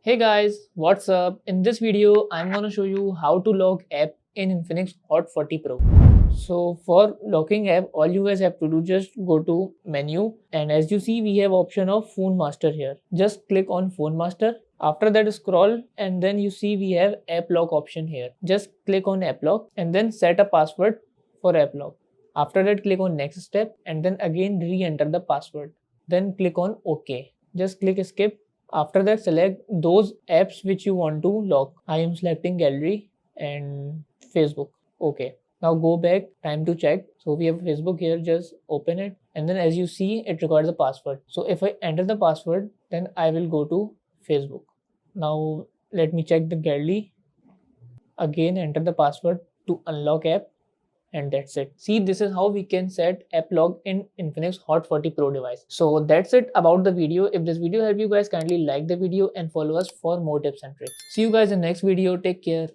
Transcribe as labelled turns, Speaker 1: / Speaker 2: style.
Speaker 1: Hey guys, what's up? In this video, I'm gonna show you how to lock app in Infinix Hot 40 Pro. So for locking app, all you guys have to do just go to menu, and as you see, we have option of phone master here. Just click on phone master. After that, scroll and then you see we have app lock option here. Just click on app lock and then set a password for app lock. After that, click on next step and then again re-enter the password. Then click on OK. Just click skip. After that, select those apps which you want to lock. I am selecting gallery and Facebook. Okay. Now go back, time to check. So we have Facebook here, just open it. And then as you see, it requires a password. So if I enter the password, then I will go to Facebook. Now let me check the gallery. Again, enter the password to unlock app, and that's it. See, this is how we can set app lock in Infinix Hot 40 Pro device. So that's it about the video. If this video helped you guys, kindly like the video and follow us for more tips and tricks. See you guys in next video. Take care.